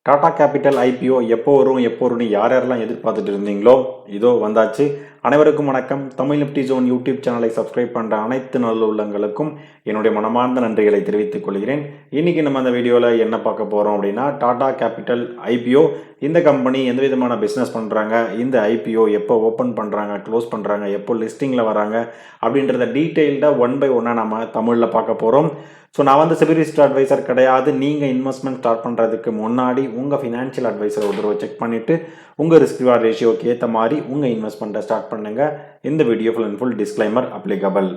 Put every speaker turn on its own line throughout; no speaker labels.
Tata capital IPO எப்போ வரும்னு யாரெல்லாம் எதிர்பார்த்துட்டு இருந்தீங்களோ இதோ வந்தாச்சு. அனைவருக்கும் வணக்கம். தமிழ் நிப்டி ஜோன் யூடியூப் சேனலை சப்ஸ்கிரைப் பண்ணுற அனைத்து நல்ல உள்ளங்களுக்கும் என்னுடைய மனமார்ந்த நன்றிகளை தெரிவித்துக் கொள்கிறேன். இன்றைக்கி நம்ம அந்த வீடியோவில் என்ன பார்க்க போகிறோம் அப்படின்னா, டாடா கேபிட்டல் ஐபிஓ இந்த கம்பெனி எந்த விதமான பிஸ்னஸ் பண்ணுறாங்க, இந்த ஐபிஓ எப்போ ஓப்பன் பண்ணுறாங்க, க்ளோஸ் பண்ணுறாங்க, எப்போ லிஸ்டிங்கில் வராங்க அப்படின்றத டீட்டெயில்டாக ஒன் பை ஒன்னாக நம்ம தமிழில் பார்க்க போகிறோம். ஸோ நான் வந்து சிபில் ரிஸ்க் அட்வைசர் கிடையாது. நீங்கள் இன்வெஸ்ட்மெண்ட் ஸ்டார்ட் பண்ணுறதுக்கு முன்னாடி உங்கள் ஃபினான்ஷியல் அட்வைசர் ஒரு தடவை செக் பண்ணிவிட்டு உங்கள் ரிஸ்க் ரிவார்ட் ரேஷியோக்கு ஏற்ற மாதிரி உங்கள் இன்வெஸ்ட்மெண்ட்டை ஸ்டார்ட் பண்ணுங்கள். இந்த video full and full disclaimer applicable.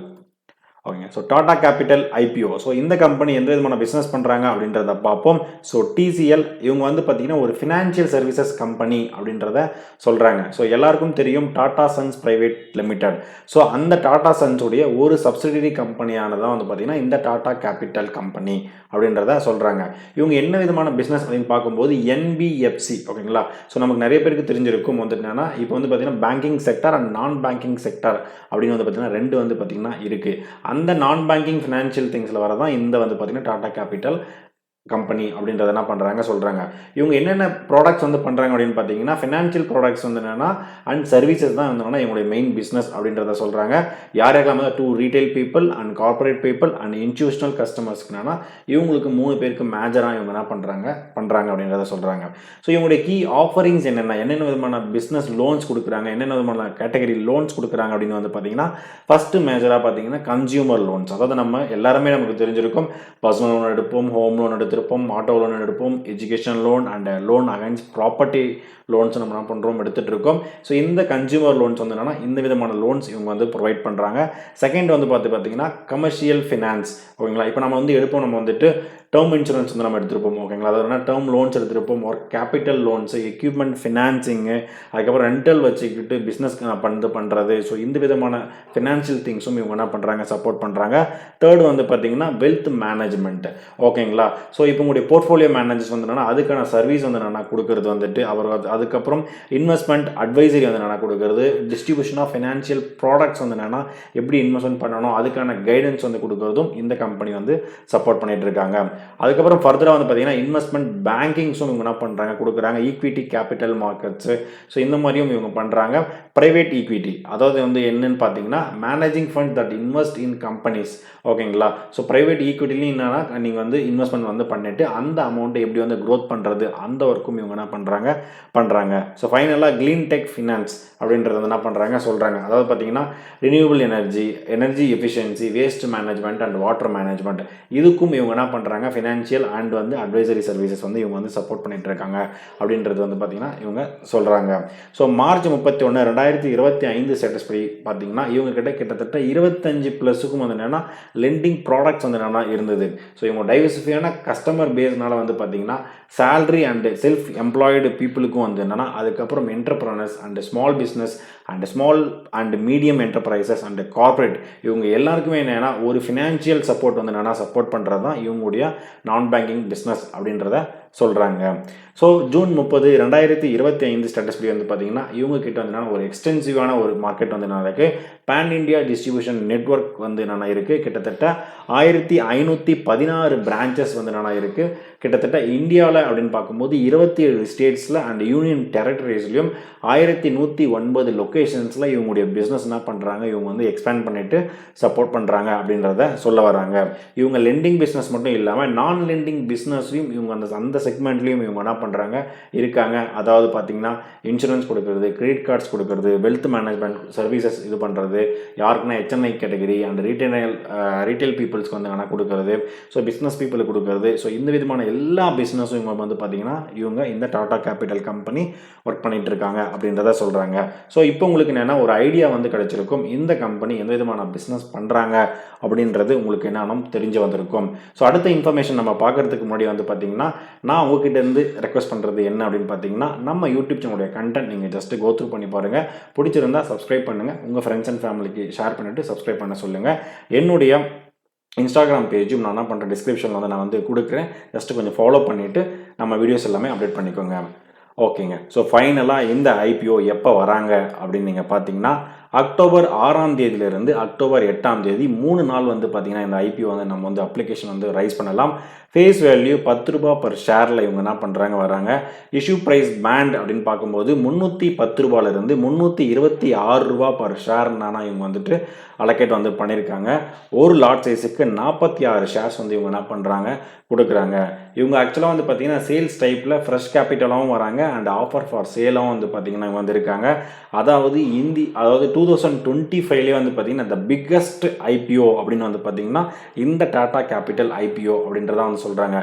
ஓகேங்க. So Tata capital IPO, so இந்த கம்பெனி எந்த விதமான பிஸ்னஸ் பண்ணுறாங்க அப்படின்றத பார்ப்போம். ஸோ டிசிஎல் இவங்க வந்து பார்த்தீங்கன்னா ஒரு ஃபினான்ஷியல் சர்வீசஸ் கம்பெனி அப்படின்றத சொல்கிறாங்க. ஸோ எல்லாருக்கும் தெரியும் Tata sons private limited. So அந்த டாடா சன்ஸுடைய ஒரு சப்சிடரி கம்பெனியானதான் வந்து பார்த்தீங்கன்னா இந்த டாடா கேபிட்டல் கம்பெனி அப்படின்றத சொல்கிறாங்க. இவங்க என்ன விதமான பிஸ்னஸ் அப்படின்னு பார்க்கும்போது என்பிஎஃப்சி, ஓகேங்களா. ஸோ நமக்கு நிறைய பேருக்கு தெரிஞ்சிருக்கும் வந்து என்னன்னா, இப்போ வந்து பார்த்தீங்கன்னா பேங்கிங் செக்டர் அண்ட் நான் பேங்கிங் செக்டர் அப்படின்னு வந்து பார்த்தீங்கன்னா ரெண்டு வந்து பார்த்தீங்கன்னா இருக்குது. அந்த நான் பேங்கிங் ஃபினான்ஷியல் திங்ஸில் வரதான் இந்த வந்து பார்த்தீங்கன்னா டாடா கேபிட்டல் கம்பெனி அப்படின்றத என்ன பண்ணுறாங்க சொல்கிறாங்க. இவங்க என்னென்ன ப்ராடக்ட்ஸ் வந்து பண்ணுறாங்க அப்படின்னு பார்த்தீங்கன்னா, ஃபினான்ஷியல் ப்ராடக்ட்ஸ் வந்து என்னென்னா அண்ட் சர்வீசஸ் தான் வந்து இவங்களுடைய மெயின் பிஸ்னஸ் அப்படின்றத சொல்கிறாங்க. யாரெல்லாம் வந்து 2 retail people and corporate people and institutional கஸ்டமர்ஸ்க்கு என்னன்னா இவங்களுக்கு 3 பேருக்கு மேஜராக இவங்க என்ன பண்ணுறாங்க அப்படின்றத சொல்கிறாங்க. ஸோ இவங்களுடைய கீ ஆஃபரிங்ஸ் என்னென்ன விதமான பிஸ்னஸ் லோன்ஸ் கொடுக்குறாங்க, என்னென்ன விதமான கேட்டகரி லோன்ஸ் கொடுக்குறாங்க அப்படின்னு வந்து பார்த்தீங்கன்னா, ஃபஸ்ட்டு மேஜராக பார்த்தீங்கன்னா கன்சியூமர் லோன்ஸ். அதாவது நம்ம எல்லாருமே நமக்கு தெரிஞ்சிருக்கும், பர்சனல் லோன் எடுப்போம், ஹோம் லோன் எடுத்திருப்போம், ஆட்டோ லோன் எடுப்போம், education loan and loan against property loans நம்ம என்ன பண்ணுறோம் எடுத்துகிட்டு இருக்கோம். ஸோ இந்த கன்சியூமர் லோன்ஸ் வந்து என்னன்னா இந்த விதமான லோன்ஸ் இவங்க வந்து ப்ரொவைட் பண்ணுறாங்க. செகண்ட் வந்து பார்த்தீங்கன்னா கமர்ஷியல் ஃபினான்ஸ், ஓகேங்களா. இப்போ நம்ம வந்து எடுப்போம், நம்ம வந்துட்டு டேர்ம் இன்சூரன்ஸ் வந்து நம்ம எடுத்துருப்போம், ஓகேங்களா. அதாவது டேர்ம் லோன்ஸ் எடுத்துருப்போம், ஒரு கேபிட்டல் லோன்ஸு, எக்யூப்மெண்ட் ஃபினான்சிங்கு, அதுக்கப்புறம் ரெண்டல் வச்சுக்கிட்டு பிஸ்னஸ் பண்ணுறது. ஸோ இந்த விதமான ஃபினான்ஷியல் திங்ஸும் இவங்க என்ன பண்ணுறாங்க சப்போர்ட் பண்ணுறாங்க. தேர்ட் வந்து பார்த்தீங்கன்னா வெல்த் மேனேஜ்மெண்ட், ஓகேங்களா. ஸோ இப்போ உங்களுடைய போர்ட்ஃபோலியோ மேனேஜர்ஸ் வந்து என்னன்னா அதுக்கான சர்வீஸ் வந்து என்னென்னா கொடுக்குறது வந்துட்டு அவர். அதுக்கப்புறம் இன்வெஸ்ட்மெண்ட் அட்வைசரி வந்து என்னென்னா கொடுக்குறது, டிஸ்ட்ரிபியூஷன் ஆஃப் ஃபினான்ஷியல் ப்ராடக்ட்ஸ் வந்து என்னென்னா எப்படி இன்வெஸ்ட்மெண்ட் பண்ணணும் அதுக்கான கைடன்ஸ் வந்து கொடுக்குறதும் இந்த கம்பெனி வந்து சப்போர்ட் பண்ணிட்டு இருக்காங்க. அதுக்கப்புறம் ஃபர்தராக வந்து பார்த்தீங்கன்னா இன்வெஸ்ட்மெண்ட் பேங்கிங்ஸும் இவங்க என்ன பண்ணுறாங்க கொடுக்குறாங்க, ஈக்விட்டி கேபிட்டல் மார்க்கெட்ஸு. ஸோ இந்த மாதிரியும் இவங்க பண்ணுறாங்க. ப்ரைவேட் ஈக்விட்டி, அதாவது வந்து என்னன்னு பார்த்தீங்கன்னா managing fund that invest in companies, ஓகேங்களா. ஸோ ப்ரைவேட் ஈக்விட்டிலையும் என்னன்னா நீங்கள் வந்து இன்வெஸ்ட்மெண்ட் வந்து பண்ணிட்டு அந்த அமௌண்ட்டை எப்படி வந்து க்ரோத் பண்ணுறது அந்த ஒர்க்கும் இவங்க என்ன பண்ணுறாங்க. ஸோ ஃபைனலாக க்ளீன் டெக் ஃபினான்ஸ் அப்படின்றது வந்து என்ன பண்ணுறாங்க சொல்கிறாங்க. அதாவது பார்த்தீங்கன்னா renewable energy efficiency, waste management and water management, இதுக்கும் இவங்க என்ன பண்ணுறாங்க ஃபினான்ஷியல் அண்ட் வந்து அட்வைசரி சர்வீசஸ் வந்து இவங்க வந்து சப்போர்ட் பண்ணிட்டு இருக்காங்க அப்படின்றது வந்து பார்த்தீங்கன்னா இவங்க சொல்கிறாங்க. ஸோ மார்ச் 31, 2025 ஸ்டேட்டஸ் படி பார்த்தீங்கன்னா இவங்க கிட்டத்தட்ட 25+ வந்து என்னென்னா லெண்டிங் ப்ராடக்ட்ஸ் வந்து என்னென்னா இருந்தது. ஸோ இவங்க டைவர்சிஃபையான கஸ்டமர் பேஸ்னால வந்து பார்த்தீங்கன்னா சேலரி அண்ட் செல்ஃப் எம்ப்ளாய்டு பீப்புளுக்கும் வந்து என்னென்னா, அதுக்கப்புறம் entrepreneurs and small business and small and medium enterprises and corporate இவங்க எல்லாருக்குமே என்னென்னா ஒரு ஃபினான்ஷியல் சப்போர்ட் வந்து என்னென்னா சப்போர்ட் பண்ணுறது தான் இவங்களுடைய நான் பேங்கிங் பிஸ்னஸ் அப்படின்றத சொல்கிறாங்க. ஸோ ஜூன் 30, 2025 ஸ்டேட்டஸ் படி வந்து பார்த்தீங்கன்னா இவங்க கிட்ட வந்து ஒரு எக்ஸ்டென்சிவான ஒரு மார்க்கெட் வந்து என்ன இருக்குது, பேன் இண்டியா டிஸ்ட்ரிபியூஷன் நெட்வொர்க் வந்து என்னென்னா இருக்குது. கிட்டத்தட்ட 1516 பிரான்ச்சஸ் வந்து என்னென்னா இருக்குது. கிட்டத்தட்ட இந்தியாவில் அப்படின்னு பார்க்கும்போது 27 ஸ்டேட்ஸில் அண்ட் யூனியன் டெரிட்டரிஸ்லையும் 1109 லொக்கேஷன்ஸில் இவங்களுடைய பிஸ்னஸ் என்ன பண்ணுறாங்க இவங்க வந்து எக்ஸ்பேண்ட் பண்ணிட்டு சப்போர்ட் பண்ணுறாங்க அப்படின்றத சொல்ல வராங்க. இவங்க லெண்டிங் பிஸ்னஸ் மட்டும் இல்லாமல் நான் லெண்டிங் பிஸ்னஸ்லையும் இவங்க அந்த செக்மெண்ட்லையும் இவங்க என்ன பண்ணுறாங்க இருக்காங்க. அதாவது பார்த்தீங்கன்னா இன்சூரன்ஸ் கொடுக்கறது, கிரெடிட் கார்ட்ஸ் கொடுக்கறது, வெல்த் மேனேஜ்மெண்ட் சர்வீசஸ் இது பண்ணுறது, யாருக்குன்னா HNI கேட்டகரி அண்ட் ரீட்டைல் பீப்புள்ஸ்க்கு வந்து என்ன கொடுக்கறது, ஸோ பிஸ்னஸ் பீப்புளுக்கு கொடுக்கறது. ஸோ இந்த விதமான எல்லா பிஸ்னஸும் இவங்க வந்து பார்த்தீங்கன்னா இவங்க இந்த டாடா கேபிட்டல் கம்பெனி ஒர்க் பண்ணிட்டு இருக்காங்க அப்படின்றத சொல்கிறாங்க. ஸோ இப்போ உங்களுக்கு என்னென்னா ஒரு ஐடியா வந்து கிடைச்சிருக்கும் இந்த கம்பெனி எந்த விதமான பிஸ்னஸ் பண்ணுறாங்க அப்படின்றது உங்களுக்கு என்னன்னு தெரிஞ்சு வந்திருக்கும். ஸோ அடுத்த இன்ஃபர்மேஷன் நம்ம பார்க்கறதுக்கு முன்னாடி வந்து பார்த்தீங்கன்னா நான் உங்ககிட்ட இருந்து ரெக்வஸ்ட் பண்ணுறது என்ன அப்படின்னு பார்த்தீங்கன்னா, நம்ம யூடியூப் சேனலுடைய கண்டென்ட் நீங்கள் ஜஸ்ட்டு கோ த்ரூ பண்ணி பாருங்கள். பிடிச்சிருந்தா சப்ஸ்கிரைப் பண்ணுங்கள், உங்கள் ஃப்ரெண்ட்ஸ் அண்ட் ஃபேமிலிக்கு ஷேர் பண்ணிவிட்டு சப்ஸ்கிரைப் பண்ண சொல்லுங்கள். என்னுடைய இன்ஸ்டாகிராம் பேஜும் நான் என்ன பண்ணுறேன் டிஸ்கிரிப்ஷனில் வந்து நான் வந்து கொடுக்குறேன். ஜஸ்ட்டு கொஞ்சம் ஃபாலோ பண்ணிவிட்டு நம்ம வீடியோஸ் எல்லாமே அப்டேட் பண்ணிக்கோங்க. ஓகேங்க. ஸோ ஃபைனலாக இந்த ஐபிஓ எப்போ வராங்க அப்படின்னு நீங்கள் பார்த்தீங்கன்னா அக்டோபர் 6ஆம் தேதியிலிருந்து அக்டோபர் 8ஆம் தேதி 3 நாள் வந்து பார்த்தீங்கன்னா இந்த ஐபிஓ வந்து நம்ம வந்து அப்ளிகேஷன் வந்து ரைஸ் பண்ணலாம். ஃபேஸ் வேல்யூ 10 ரூபா பர் ஷேரில் இவங்க என்ன பண்ணுறாங்க வராங்க. இஷ்யூ ப்ரைஸ் பேண்ட் அப்படின்னு பார்க்கும்போது 310 ரூபாயிலிருந்து 326 ரூபா பர் ஷேர்னா இவங்க வந்துட்டு அலோகேட் வந்து பண்ணியிருக்காங்க. ஒரு லாட் சைஸுக்கு 46 ஷேர்ஸ் வந்து இவங்க என்ன பண்ணுறாங்க கொடுக்குறாங்க. இவங்க ஆக்சுவலாக வந்து பார்த்தீங்கன்னா சேல்ஸ் டைப்பில் ஃப்ரெஷ் கேபிட்டலாகவும் வராங்க அண்ட் ஆஃபர் ஃபார் சேலாகவும் வந்து பார்த்தீங்கன்னா இவங்க வந்திருக்காங்க. அதாவது 2025 வந்து பார்த்தீங்கன்னா த பிக்கஸ்ட் ஐபிஓ அப்படின்னு வந்து பார்த்தீங்கன்னா இந்த டாடா கேபிட்டல் ஐபிஓ அப்படின்றத வந்து சொல்கிறாங்க.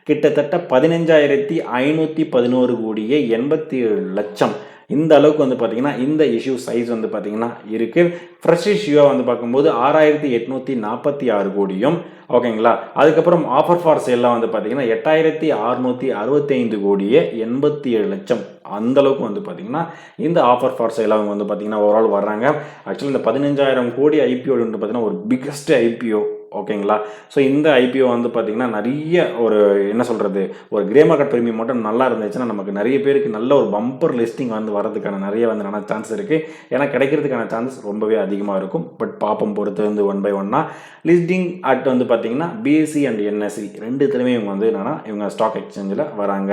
கிட்டத்தட்ட 15,511 கோடியே 87 லட்சம் இந்த அளவுக்கு வந்து பார்த்தீங்கன்னா இந்த இஷ்யூ சைஸ் வந்து பார்த்தீங்கன்னா இருக்குது. ஃப்ரெஷ் இஷ்யூவாக வந்து பார்க்கும்போது 6,846 கோடியும் ஓகேங்களா. அதுக்கப்புறம் ஆஃபர் ஃபார் சேல்லாம் வந்து பார்த்தீங்கன்னா 8,665 கோடியே 87 லட்சம் அந்த அளவுக்கு வந்து பார்த்தீங்கன்னா இந்த ஆஃபர் ஃபார் சேல் அவங்க வந்து பார்த்தீங்கன்னா ஓவரால் வர்றாங்க. ஆக்சுவலி இந்த 15,000 கோடி ஐபிஓ வந்து பார்த்தீங்கன்னா ஒரு பிக்கஸ்ட் ஐபிஓ ஓகேங்களா. ஸோ இந்த ஐபிஓ வந்து பார்த்தீங்கன்னா நிறைய ஒரு என்ன சொல்கிறது ஒரு கிரே மார்க்கெட் ப்ரீமியம் மட்டும் நல்லா இருந்துச்சுன்னா நமக்கு நிறைய பேருக்கு நல்ல ஒரு பம்பர் லிஸ்டிங் வந்து வரதுக்கான நிறைய வந்து நல்ல சான்ஸ் இருக்குது. ஏன்னா கிடைக்கிறதுக்கான சான்சஸ் ரொம்பவே அதிகமாக இருக்கும். பட் பாப்பம் பொறுத்து வந்து 1 by 1 லிஸ்டிங் அட் வந்து பார்த்தீங்கன்னா பிஎஸ்சி அண்ட் என்எஸ்சி ரெண்டுத்துலையுமே இவங்க வந்து என்னென்னா இவங்க ஸ்டாக் எக்ஸ்சேஞ்சில் வராங்க.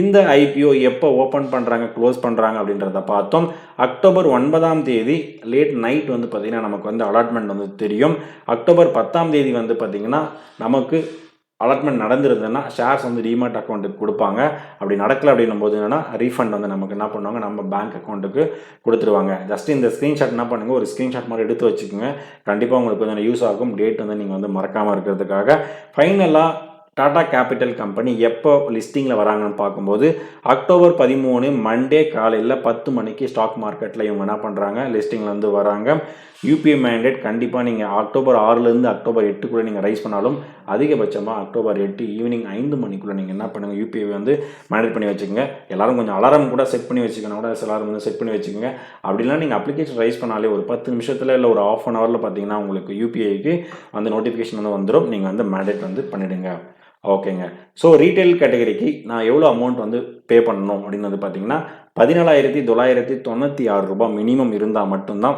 இந்த ஐபிஓ எப்போ ஓப்பன் பண்ணுறாங்க க்ளோஸ் பண்ணுறாங்க அப்படின்றத பார்த்தோம். அக்டோபர் 9ஆம் தேதி லேட் நைட் வந்து பார்த்திங்கன்னா நமக்கு வந்து அலாட்மெண்ட் வந்து தெரியும். அக்டோபர் 10ஆம் தேதி வந்து பார்த்திங்கன்னா நமக்கு அலாட்மெண்ட் நடந்துருதுன்னா ஷேர்ஸ் வந்து டிமார்ட் அக்கௌண்ட்டுக்கு கொடுப்பாங்க. அப்படி நடக்கலை அப்படின்னும் போது என்னென்னா ரீஃபண்ட் வந்து நமக்கு என்ன பண்ணுவாங்க நம்ம பேங்க் அக்கௌண்ட்டுக்கு கொடுத்துருவாங்க. ஜஸ்ட் இந்த ஸ்க்ரீன்ஷாட் என்ன பண்ணுங்கள் ஒரு ஸ்க்ரீன்ஷாட் மாதிரி எடுத்து வச்சுக்கோங்க. கண்டிப்பாக உங்களுக்கு கொஞ்சம் யூஸ் ஆகும். டேட் வந்து நீங்கள் வந்து மறக்காமல் இருக்கிறதுக்காக. ஃபைனலாக டாடா கேபிட்டல் கம்பெனி எப்போ லிஸ்டிங்கில் வராங்கன்னு பார்க்கும்போது அக்டோபர் 13 மண்டே காலையில் 10 மணிக்கு ஸ்டாக் மார்க்கெட்டில் இவங்க என்ன பண்ணுறாங்க லிஸ்டிங்கில் வந்து வராங்க. யூபிஐ மேண்டேட் கண்டிப்பாக நீங்கள் அக்டோபர் 6லேருந்து அக்டோபர் 8 நீங்கள் ரைஸ் பண்ணாலும் அதிகபட்சமாக அக்டோபர் 8 ஈவினிங் 5 மணிக்குள்ளே நீங்கள் என்ன பண்ணுங்கள் யூபிஐ வந்து மேண்டேட் பண்ணி வச்சுக்கோங்க. எல்லாரும் கொஞ்சம் அலாரம் கூட செட் பண்ணி வச்சுக்கணும் கூட எல்லாரும் வந்து செட் பண்ணி வச்சுக்கோங்க. அப்படிலாம் நீங்கள் அப்ளிகேஷன் ரைஸ் பண்ணாலே ஒரு 10 நிமிஷத்தில் இல்லை ஒரு ½ அன் ஹவரில் பார்த்தீங்கன்னா உங்களுக்கு யூபிஐக்கு வந்து நோட்டிஃபிகேஷன் வந்து வந்துடும். நீங்கள் வந்து மேண்டேட் வந்து பண்ணிவிடுங்க. ஓகேங்க. ஸோ ரீட்டைல் கேட்டகரிக்கு நான் எவ்வளோ அமௌண்ட் வந்து பே பண்ணணும் அப்படின்னு வந்து பார்த்தீங்கன்னா 17,996 ரூபாய் மினிமம் இருந்தால் மட்டும்தான்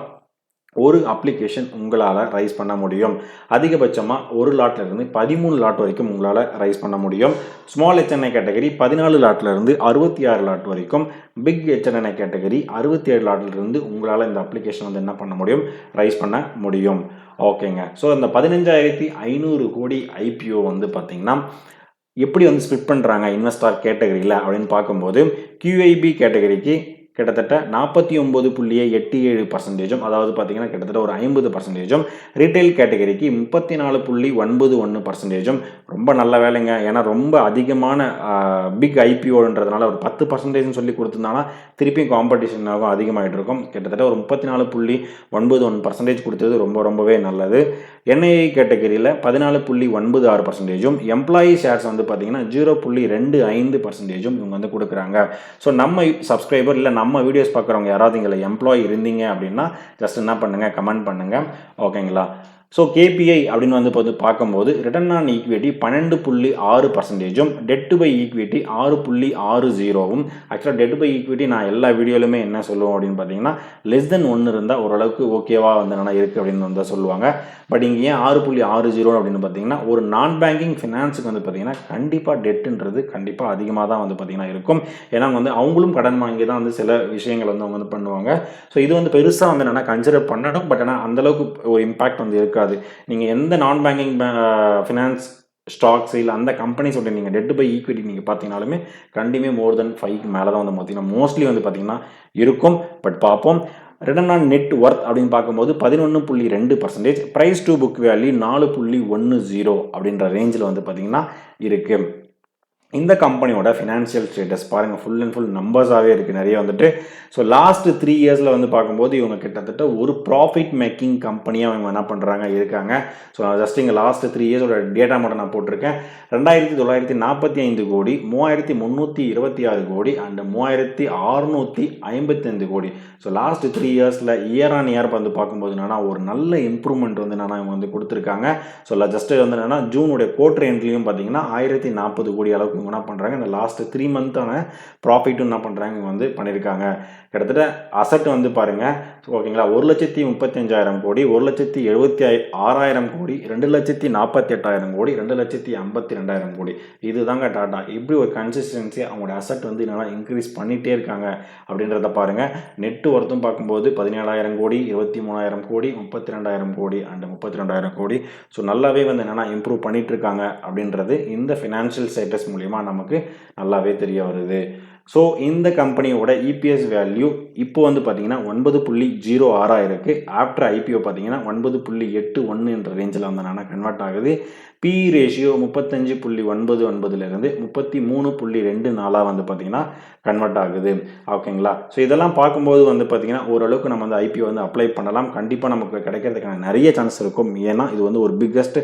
ஒரு அப்ளிகேஷன் உங்களால் ரைஸ் பண்ண முடியும். அதிகபட்சமாக ஒரு லாட்லேருந்து 13 லாட் வரைக்கும் உங்களால் ரைஸ் பண்ண முடியும். ஸ்மால் ஹெச்என்ஐ கேட்டகரி 14 லாட்லேருந்து 66 லாட் வரைக்கும், பிக் ஹெச்என்ஐ கேட்டகரி 67 லாட்லேருந்து உங்களால் இந்த அப்ளிகேஷன் வந்து என்ன பண்ண முடியும் ரைஸ் பண்ண முடியும். ஓகேங்க. ஸோ இந்த 15,500 கோடி ஐபிஓ வந்து பார்த்திங்கன்னா எப்படி வந்து ஸ்பிட் பண்ணுறாங்க இன்வெஸ்டார் கேட்டகரியில் அப்படின்னு பார்க்கும்போது QIB கேட்டகரிக்கு கிட்டத்தட்ட 49.87%, அதாவது பார்த்தீங்கன்னா கிட்டத்தட்ட ஒரு 50%. ரீட்டைல் கேட்டகரிக்கு 34.91%. ரொம்ப நல்ல வேலைங்க. ஏன்னா ரொம்ப அதிகமான பிக் ஐபிஓன்றதுனால ஒரு 10% சொல்லி கொடுத்துருந்தாங்கன்னா திருப்பியும் காம்படிஷன் ஆகும் அதிகமாகிட்டு இருக்கும். கிட்டத்தட்ட ஒரு 34.91% கொடுத்தது ரொம்பவே நல்லது. என்ஐஐ கேட்டகரியில் 14.96%, எம்ப்ளாயி ஷேர்ஸ் வந்து பார்த்தீங்கன்னா 0.25% இவங்க வந்து கொடுக்குறாங்க. ஸோ நம்ம சப்ஸ்கிரைபர் இல்லை நம்ம வீடியோஸ் பார்க்குறவங்க யாராவது இங்கே எம்ப்ளாயி இருந்தீங்க அப்படின்னா ஜஸ்ட் என்ன பண்ணுங்கள் கமெண்ட் பண்ணுங்கள். ஓகேங்களா. ஸோ கேபிஐ அப்படின்னு வந்து பார்க்கும்போது return on equity 12.6%, debt to by equity 6.60. ஆக்சுவலாக டெட் பை ஈக்விட்டி நான் எல்லா வீடியோலுமே என்ன சொல்லுவோம் அப்படின்னு பார்த்தீங்கன்னா லெஸ் தென் 1 இருந்தால் ஓரளவுக்கு ஓகேவா வந்து என்னென்னா இருக்குது அப்படின்னு வந்து சொல்லுவாங்க. பட் இங்கே ஏன் 6.60 அப்படின்னு பார்த்தீங்கன்னா ஒரு நான் பேங்கிங் ஃபினான்ஸுக்கு வந்து பார்த்தீங்கன்னா கண்டிப்பாக டெட்டுன்றது கண்டிப்பாக அதிகமாக தான் வந்து பார்த்தீங்கன்னா இருக்கும். ஏன்னா வந்து அவங்களும் கடன் வாங்கி தான் வந்து சில விஷயங்கள் வந்து அவங்க வந்து பண்ணுவாங்க. ஸோ இது வந்து பெருசாக வந்து என்னென்னா கன்சிடர் பண்ணணும். பட் ஆனால் அந்தளவுக்கு ஒரு இம்பாக்ட் வந்து இருக்காது. நீங்கள் எந்த நான் பேங்கிங் ஃபினான்ஸ் ஸ்டாக்ஸ் இல்லை அந்த கம்பெனிஸோட நீங்கள் டெட் பை ஈக்விட்டி நீங்கள் பார்த்தீங்கன்னாலுமே கண்டிப்பாக மோர் தென் 5 மேலே தான் வந்து பார்த்தீங்கன்னா மோஸ்ட்லி வந்து பார்த்தீங்கன்னா இருக்கும். பட் பார்ப்போம். ரிட்டர்ன் ஆன் நெட் ஒர்த் அப்படின்னு பார்க்கும்போது 11.2%, ப்ரைஸ் டு புக் வேல்யூ 4.10 அப்படின்ற ரேஞ்சில் வந்து பார்த்தீங்கன்னா இருக்குது. இந்த கம்பெனியோட ஃபினான்ஷியல் ஸ்டேட்டஸ் பாருங்கள் ஃபுல் அண்ட் ஃபுல் நம்பர்ஸாகவே இருக்குது நிறைய வந்துட்டு. ஸோ லாஸ்ட் 3 இயர்ஸில் வந்து பார்க்கும்போது இவங்க கிட்டத்தட்ட ஒரு ப்ராஃபிட் மேக்கிங் கம்பெனியாக அவங்க என்ன பண்ணுறாங்க இருக்காங்க. ஸோ நான் ஜஸ்ட் இங்கே லாஸ்ட் 3 இயர்ஸோட டேட்டா மட்டும் நான் போட்டிருக்கேன். 2,945 கோடி, 3,326 கோடி அண்ட் 3,655 கோடி. ஸோ லாஸ்ட் 3 இயர்ஸில் இயர் ஆன் இயர் வந்து பார்க்கும்போது என்னென்னா ஒரு நல்ல இம்ப்ரூவ்மெண்ட் வந்து என்னென்னா இவங்க வந்து கொடுத்துருக்காங்க. ஸோ ஜஸ்ட் வந்து என்னென்னா ஜூனுடைய குவார்டர் எண்ட்லையும் பார்த்தீங்கன்னா 1,040 கோடி அளவுக்கு இவங்க என்ன பண்ணுறாங்க இந்த லாஸ்ட் 3 மந்த்தான ப்ராஃபிட்டும் என்ன பண்ணுறாங்க இவங்க வந்து பண்ணியிருக்காங்க. கிட்டத்தட்ட அசட் வந்து பாருங்கள் ஓகேங்களா 1,35,000 கோடி, 1,76,000 கோடி, 2,48,000 கோடி, 2,52,000 கோடி. இதுதாங்க டாடா. இப்படி ஒரு கன்சிஸ்டன்சி அவங்களோட அசட் வந்து என்னென்னா இன்க்ரீஸ் பண்ணிகிட்டே இருக்காங்க அப்படின்றத பாருங்கள். நெட்டு ஒர்த்தும் பார்க்கும்போது 17,000 கோடி, 23,000 கோடி, 32,000 கோடி அண்ட் 32,000 கோடி. ஸோ நல்லாவே வந்து என்னென்னா இம்ப்ரூவ் பண்ணிட்டு இருக்காங்க அப்படின்றது இந்த ஃபினான்ஷியல் ஸ்டேட்டஸ் மூலிமா நமக்கு நல்லாவே தெரிய வருது. ஸோ இந்த கம்பெனியோட இபிஎஸ் வேல்யூ இப்போ வந்து பார்த்தீங்கன்னா 9.06 இருக்குது. ஆஃப்டர் ஐபிஓ பார்த்தீங்கன்னா 9.81 என்ற ரேஞ்சில் வந்து என்னென்னா கன்வெர்ட் ஆகுது. பி ரேஷியோ 35.99லேருந்து 33.24 வந்து பார்த்தீங்கன்னா கன்வெர்ட் ஆகுது. ஓகேங்களா. ஸோ இதெல்லாம் பார்க்கும்போது வந்து பார்த்தீங்கன்னா ஓரளவுக்கு நம்ம வந்து ஐபிஓ வந்து அப்ளை பண்ணலாம். கண்டிப்பாக நமக்கு கிடைக்கிறதுக்கான நிறைய சான்ஸ் இருக்கும். ஏன்னா இது வந்து ஒரு பிக்கஸ்ட்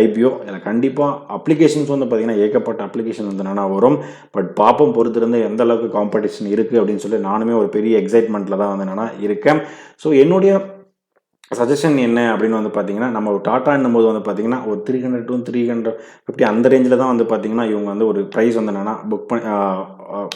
ஐபிஓ. இதில் கண்டிப்பாக அப்ளிகேஷன்ஸ் வந்து பார்த்தீங்கன்னா ஏகப்பட்ட அப்ளிகேஷன் வந்து என்னென்னா வரும். பட் பார்ப்போம் பொறுத்திருந்து எந்த அளவுக்கு காம்படிஷன் இருக்குது அப்படின்னு சொல்லி நானுமே ஒரு பெரிய எக்ஸைட்மெண்ட்டில் தான் வந்து என்னென்னா இருக்கேன். ஸோ என்னுடைய சஜஷன் என்ன அப்படின்னு வந்து பார்த்தீங்கன்னா நம்ம டாட்டா என்னும்போது வந்து பார்த்தீங்கன்னா ஒரு 300 to 350 அந்த ரேஞ்சில் தான் வந்து பார்த்தீங்கன்னா இவங்க வந்து ஒரு ப்ரைஸ் வந்து என்னென்னா புக்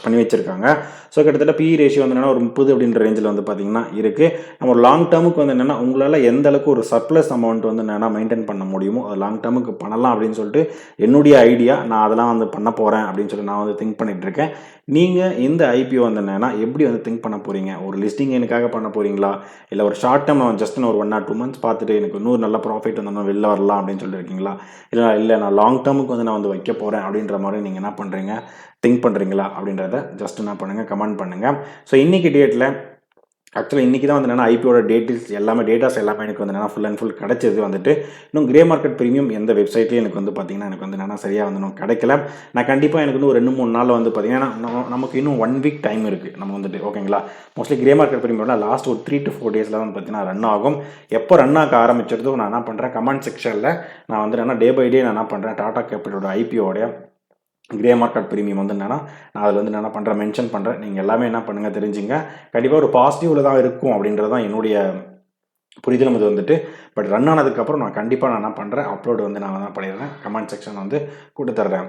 பண்ணி வச்சுருக்காங்க. ஸோ கிட்டத்தட்ட பி ரேஷியோ வந்து என்னென்னா ஒரு 30 அப்படின்ற ரேஞ்சில் வந்து பார்த்தீங்கன்னா இருக்குது. நம்ம லாங் டேர்முக்கு வந்து என்னென்னா உங்களால் எந்த அளவுக்கு ஒரு சர்ப்ளஸ் அமௌண்ட் வந்து என்னென்னா மெயின்டைன் பண்ண முடியுமோ அது லாங் டேர்முக்கு பண்ணலாம் அப்படின்னு சொல்லிட்டு என்னுடைய ஐடியா. நான் அதெல்லாம் வந்து பண்ண போகிறேன் அப்படின்னு சொல்லி நான் வந்து திங்க் பண்ணிகிட்டு இருக்கேன். நீங்கள் இந்த ஐபிஓ வந்து என்னென்னா எப்படி வந்து திங்க் பண்ண போகிறீங்க? ஒரு லிஸ்டிங் எனக்காக பண்ண போகிறீங்களா? இல்லை ஒரு ஷார்ட் டேர்ம் நான் ஜஸ்ட் ஒரு 1 or 2 months பார்த்துட்டு எனக்கு இன்னொரு நல்ல ப்ராஃபிட் வந்தோம்னா வெளில வரலாம் அப்படின்னு சொல்லிட்டு இருக்கீங்களா? இல்லை நான் லாங் டேர்முக்கு வந்து நான் வந்து வைக்க போகிறேன் அப்படின்ற மாதிரி நீங்கள் என்ன பண்ணுறீங்க திங்க் பண்ணுறீங்களா அப்படின்றத ஜஸ்ட் என்ன பண்ணுங்கள் கமெண்ட் பண்ணுங்கள். ஸோ இன்றைக்கி டேட்டில் ஆக்சுவலாக இன்றைக்கி தான் வந்து என்னென்னா ஐபிஓட டேட்டாஸ் எல்லாமே எனக்கு வந்து என்னென்னா ஃபுல் அண்ட் ஃபுல் கிடச்சது வந்துட்டு. இன்னும் கிரே மார்க்கெட் ப்ரீமியம் எந்த வெப்சைட்லேயும் எனக்கு வந்து பார்த்திங்கன்னா எனக்கு வந்து என்னென்னா சரியாக வந்து இன்னும் கிடைக்கல. நான் கண்டிப்பாக எனக்கு வந்து ஒரு 2-3 நாளில் வந்து பார்த்திங்கன்னா நமக்கு இன்னும் 1 week டைம் இருக்குது நம்ம வந்துட்டு ஓகேங்களா. மோஸ்ட்லி கிரே மார்க்கெட் ப்ரீமியம்னா லாஸ்ட் ஒரு 3 to 4 டேஸில் வந்து பார்த்திங்கன்னா ரன் ஆகும். எப்போ ரன் ஆக ஆரம்பிச்சிருந்தோ நான் என்ன பண்ணுறேன் கமெண்ட் செக்ஷனில் நான் வந்து என்னென்னா டே பை டே நான் என்ன பண்ணுறேன் டாடா கேபிட்டலோட ஐபிஓடைய கிரே மார்க்கெட் ப்ரீமியம் வந்து என்னென்னா நான் அதில் வந்து என்ன பண்ணுறேன் மென்ஷன் பண்ணுறேன். நீங்கள் எல்லாமே என்ன பண்ணுங்கள் தெரிஞ்சுங்க. கண்டிப்பாக ஒரு பாசிட்டிவில் தான் இருக்கும் அப்படின்றது தான் என்னுடைய புரிதலும் இது வந்துட்டு. பட் ரன் ஆனதுக்கப்புறம் நான் கண்டிப்பாக நான் என்ன பண்ணுறேன் அப்லோடு வந்து நான் தான் பண்ணிடுறேன். கமெண்ட் செக்ஷன் வந்து கொடுத்துட்றேன்.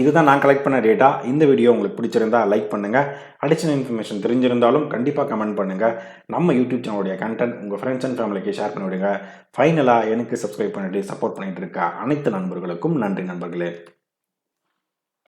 இதுதான் நான் கலெக்ட் பண்ண டேட்டா. இந்த வீடியோ உங்களுக்கு பிடிச்சிருந்தா லைக் பண்ணுங்கள். அடிஷனல் இன்ஃபர்மேஷன் தெரிஞ்சிருந்தாலும் கண்டிப்பாக கமெண்ட் பண்ணுங்கள். நம்ம யூடியூப் சேனலுடைய கண்டென்ட் உங்கள் ஃப்ரெண்ட்ஸ் அண்ட் ஃபேமிலிக்கு ஷேர் பண்ணிவிடுங்க. ஃபைனலாக எனக்கு சப்ஸ்கிரைப் பண்ணிவிட்டு சப்போர்ட் பண்ணிகிட்டு இருக்க அனைத்து நண்பர்களுக்கும் நன்றி நண்பர்களே.